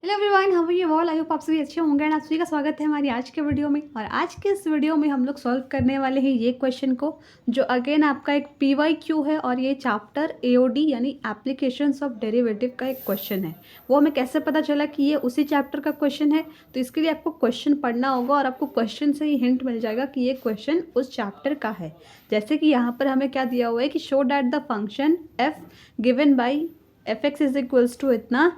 Hello everyone, how are you all? I hope आप सभी अच्छे होंगे एंड आप सभी का स्वागत है हमारी आज के वीडियो में। और आज के इस वीडियो में हम लोग सॉल्व करने वाले हैं ये क्वेश्चन को, जो अगेन आपका एक PYQ है और ये चैप्टर AOD यानी एप्लीकेशंस ऑफ डेरिवेटिव का एक क्वेश्चन है। वो हमें कैसे पता चला कि ये उसी चैप्टर का क्वेश्चन है? तो इसके लिए आपको क्वेश्चन पढ़ना होगा और आपको क्वेश्चन से ही हिंट मिल जाएगा कि ये क्वेश्चन उस चैप्टर का है। जैसे कि यहाँ पर हमें क्या दिया हुआ है कि show that the function f given by fx is equals to इतना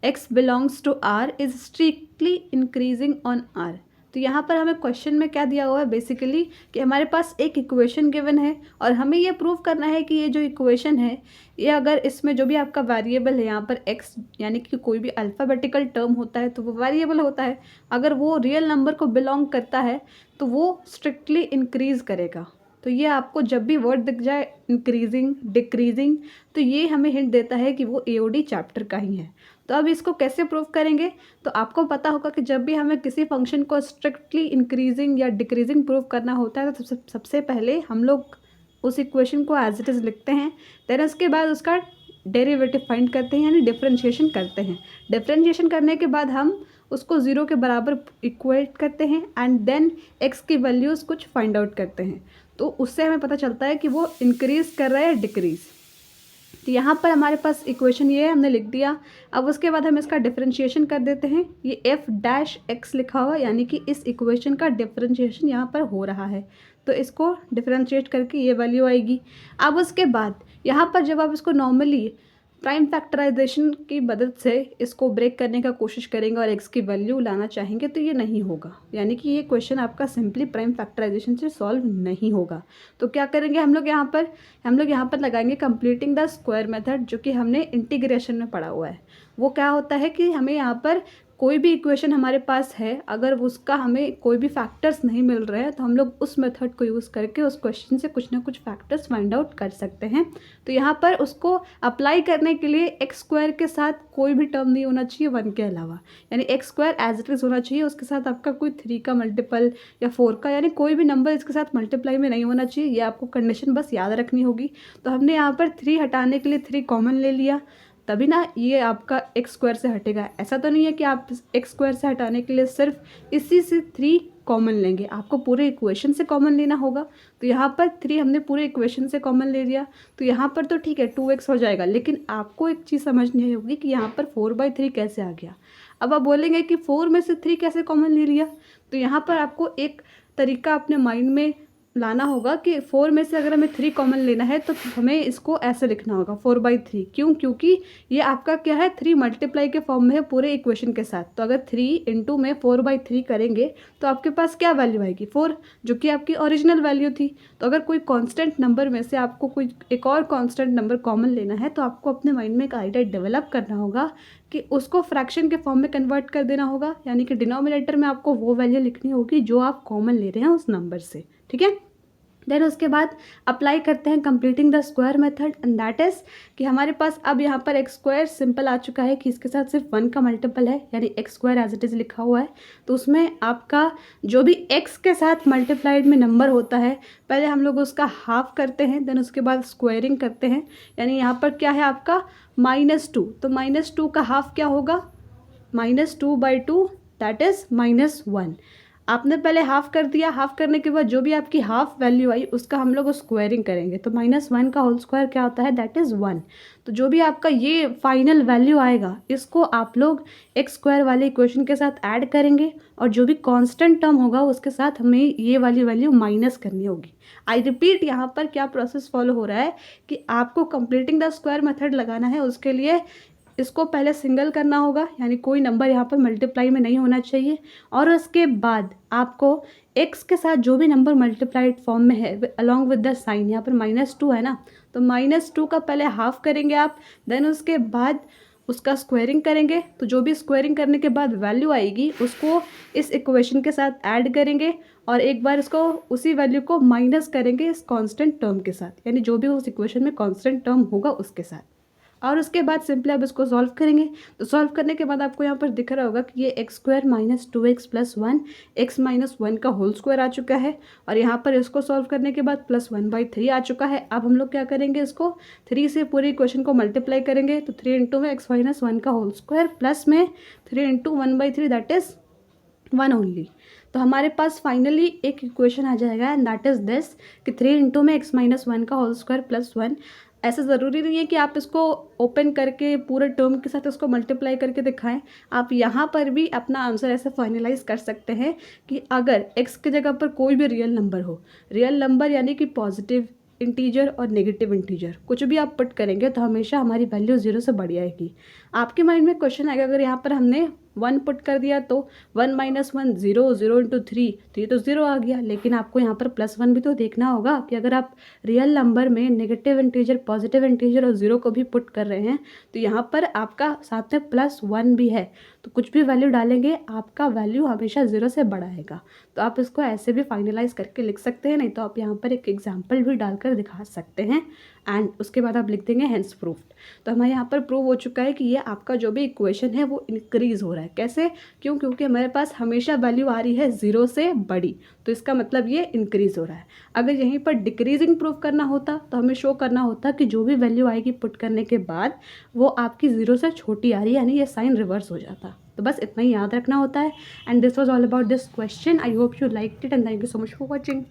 x belongs to r is strictly increasing on r। तो यहाँ पर हमें क्वेश्चन में क्या दिया हुआ है बेसिकली कि हमारे पास एक इक्वेशन गिवन है और हमें ये प्रूव करना है कि ये जो इक्वेशन है ये अगर इसमें जो भी आपका वेरिएबल है यहाँ पर x यानी कि कोई भी अल्फ़ाबेटिकल टर्म होता है तो वो वेरिएबल होता है, अगर वो रियल नंबर को बिलोंग करता है तो वो स्ट्रिक्टली इंक्रीज़ करेगा। तो ये आपको जब भी वर्ड दिख जाए इंक्रीजिंग डिक्रीजिंग तो ये हमें हिंट देता है कि वो AOD चैप्टर का ही है। तो अब इसको कैसे प्रूव करेंगे? तो आपको पता होगा कि जब भी हमें किसी फंक्शन को स्ट्रिक्टली इंक्रीजिंग या डिक्रीजिंग प्रूव करना होता है तो सबसे पहले हम लोग उस इक्वेशन को एज इट इज़ लिखते हैं, देन उसके बाद उसका डेरिवेटिव फाइंड करते हैं यानी डिफरेंशिएशन करते हैं। डिफरेंशिएशन करने के बाद हम उसको ज़ीरो के बराबर इक्वेट करते हैं एंड देन x की वैल्यूज़ कुछ फाइंड आउट करते हैं। तो उससे हमें पता चलता है कि वो इंक्रीज़ कर रहा है या डिक्रीज़। तो यहाँ पर हमारे पास इक्वेशन ये है, हमने लिख दिया। अब उसके बाद हम इसका डिफरेंशिएशन कर देते हैं। ये f-x लिखा हुआ यानी कि इस इक्वेशन का डिफरेंशिएशन यहाँ पर हो रहा है, तो इसको डिफरेंशिएट करके ये वैल्यू आएगी। अब उसके बाद यहाँ पर जब आप इसको नॉर्मली प्राइम फैक्टराइजेशन की मदद से इसको ब्रेक करने का कोशिश करेंगे और x की वैल्यू लाना चाहेंगे तो ये नहीं होगा, यानी कि ये क्वेश्चन आपका सिंपली प्राइम फैक्टराइजेशन से सॉल्व नहीं होगा। तो क्या करेंगे हम लोग यहाँ पर लगाएंगे कंप्लीटिंग द स्क्वायर मेथड, जो कि हमने इंटीग्रेशन में पढ़ा हुआ है। वो क्या होता है कि हमें यहाँ पर कोई भी इक्वेशन हमारे पास है, अगर उसका हमें कोई भी फैक्टर्स नहीं मिल रहे हैं तो हम लोग उस मेथड को यूज़ करके उस क्वेश्चन से कुछ ना कुछ फैक्टर्स फाइंड आउट कर सकते हैं। तो यहाँ पर उसको अप्लाई करने के लिए एक्स स्क्वायर के साथ कोई भी टर्म नहीं होना चाहिए 1 के अलावा, यानी X square as it is होना चाहिए, उसके साथ आपका कोई 3 का मल्टीपल या 4 का, यानी कोई भी नंबर इसके साथ मल्टीप्लाई में नहीं होना चाहिए। ये आपको कंडीशन बस याद रखनी होगी। तो हमने यहाँ पर 3 हटाने के लिए 3 कॉमन ले लिया, तभी ना ये आपका एक्स स्क्वायर से हटेगा। ऐसा तो नहीं है कि आप एक्स स्क्वायर से हटाने के लिए सिर्फ इसी से 3 कॉमन लेंगे, आपको पूरे इक्वेशन से कॉमन लेना होगा। तो यहाँ पर 3 हमने पूरे इक्वेशन से कॉमन ले लिया, तो यहाँ पर तो ठीक है 2x हो जाएगा, लेकिन आपको एक चीज़ समझनी होगी कि यहाँ पर 4/3 कैसे आ गया। अब आप बोलेंगे कि 4 में से 3 कैसे कॉमन ले लिया? तो यहाँ पर आपको एक तरीका अपने माइंड में लाना होगा कि 4 में से अगर हमें 3 कॉमन लेना है तो हमें इसको ऐसे लिखना होगा 4/3। क्यों? क्योंकि ये आपका क्या है, 3 मल्टीप्लाई के फॉर्म में है पूरे इक्वेशन के साथ। तो अगर 3 इंटू में 4/3 करेंगे तो आपके पास क्या वैल्यू आएगी? 4, जो कि आपकी ओरिजिनल वैल्यू थी। तो अगर कोई कांस्टेंट नंबर में से आपको कोई एक और कांस्टेंट नंबर कॉमन लेना है तो आपको अपने माइंड में एक आइडिया डेवलप करना होगा कि उसको फ्रैक्शन के फॉर्म में कन्वर्ट कर देना होगा, यानी कि डिनोमिनेटर में आपको वो वैल्यू लिखनी होगी जो आप कॉमन ले रहे हैं उस नंबर से। ठीक है, देन उसके बाद अप्लाई करते हैं completing the square method, and that is कि हमारे पास अब यहाँ पर एक्स स्क्वायर सिंपल आ चुका है कि इसके साथ सिर्फ 1 का मल्टीपल है, यानी X square as it is लिखा हुआ है। तो उसमें आपका जो भी एक्स के साथ मल्टीप्लाइड में नंबर होता है, पहले हम लोग उसका हाफ करते हैं, देन उसके बाद स्क्वायरिंग करते हैं। यानी यहाँ पर क्या है आपका -2, तो -2 का हाफ क्या होगा? -2/2 दैट इज़ -1। आपने पहले हाफ कर दिया, हाफ करने के बाद जो भी आपकी हाफ वैल्यू आई उसका हम लोग स्क्वायरिंग करेंगे। तो -1 का होल स्क्वायर क्या होता है? That is 1। तो जो भी आपका ये फाइनल वैल्यू आएगा इसको आप लोग एक्स स्क्वायर वाले इक्वेशन के साथ ऐड करेंगे और जो भी कांस्टेंट टर्म होगा उसके साथ हमें ये वाली वैल्यू माइनस करनी होगी। आई रिपीट, यहाँ पर क्या प्रोसेस फॉलो हो रहा है कि आपको कंप्लीटिंग द स्क्वायर मेथड लगाना है, उसके लिए इसको पहले सिंगल करना होगा, यानी कोई नंबर यहाँ पर मल्टीप्लाई में नहीं होना चाहिए। और उसके बाद आपको x के साथ जो भी नंबर मल्टीप्लाइड फॉर्म में है अलॉन्ग विद द साइन, यहाँ पर -2 है ना, तो -2 का पहले हाफ करेंगे आप, देन उसके बाद उसका स्क्वायरिंग करेंगे। तो जो भी स्क्वायरिंग करने के बाद वैल्यू आएगी उसको इस इक्वेशन के साथ ऐड करेंगे और एक बार इसको उसी वैल्यू को माइनस करेंगे इस कांस्टेंट टर्म के साथ, यानी जो भी उस इक्वेशन में कांस्टेंट टर्म होगा उसके साथ। और उसके बाद सिंपली आप इसको सॉल्व करेंगे। तो सॉल्व करने के बाद आपको यहाँ पर दिख रहा होगा कि ये x square minus 2x plus 1 x minus 1 का होल स्क्वायर आ चुका है। और यहाँ पर इसको सॉल्व करने के बाद प्लस 1/3 आ चुका है। अब हम लोग क्या करेंगे, इसको 3 से पूरे इक्वेशन को मल्टीप्लाई करेंगे। तो 3 इंटू में एक्स माइनस 1 का होल स्क्वायर प्लस में 3 इंटू 1/3 दैट इज़ 1 ओनली। तो हमारे पास फाइनली एक इक्वेशन आ जाएगा एंड दैट इज़ दिस कि 3 इंटू में एक्स माइनस 1 का होल स्क्वायर प्लस 1। ऐसा ज़रूरी नहीं है कि आप इसको ओपन करके पूरे टर्म के साथ इसको मल्टीप्लाई करके दिखाएं। आप यहाँ पर भी अपना आंसर ऐसे फाइनलाइज कर सकते हैं कि अगर x की जगह पर कोई भी रियल नंबर हो, रियल नंबर यानी कि पॉजिटिव इंटीजर और नेगेटिव इंटीजर कुछ भी आप पुट करेंगे तो हमेशा हमारी वैल्यू 0 से बढ़ आएगी। आपके माइंड में क्वेश्चन आएगा, अगर यहाँ पर हमने 1 पुट कर दिया तो 1 माइनस 1 0, 0 इंटू 3 तो ये तो 0 आ गया। लेकिन आपको यहाँ पर प्लस 1 भी तो देखना होगा कि अगर आप रियल नंबर में नेगेटिव इंटीजर, पॉजिटिव इंटीजर और 0 को भी पुट कर रहे हैं तो यहाँ पर आपका साथ में प्लस 1 भी है। तो कुछ भी वैल्यू डालेंगे आपका वैल्यू हमेशा 0 से बड़ा आएगा। तो आप इसको ऐसे भी फाइनलाइज करके लिख सकते हैं, नहीं तो आप यहाँ पर एक एग्जाम्पल भी डालकर दिखा सकते हैं एंड उसके बाद आप लिख देंगे हेंस प्रूफ्ड। तो हमारे यहाँ पर प्रूव हो चुका है कि ये आपका जो भी इक्वेशन है वो इंक्रीज़ हो रहा है। कैसे? क्योंकि हमारे पास हमेशा वैल्यू आ रही है 0 से बड़ी, तो इसका मतलब ये इंक्रीज़ हो रहा है। अगर यहीं पर डिक्रीजिंग प्रूव करना होता तो हमें शो करना होता कि जो भी वैल्यू आएगी पुट करने के बाद वो आपकी 0 से छोटी आ रही है, यानी ये साइन रिवर्स हो जाता। तो बस इतना ही याद रखना होता है। And this was all about this question. I hope you like it and thank you so much for watching.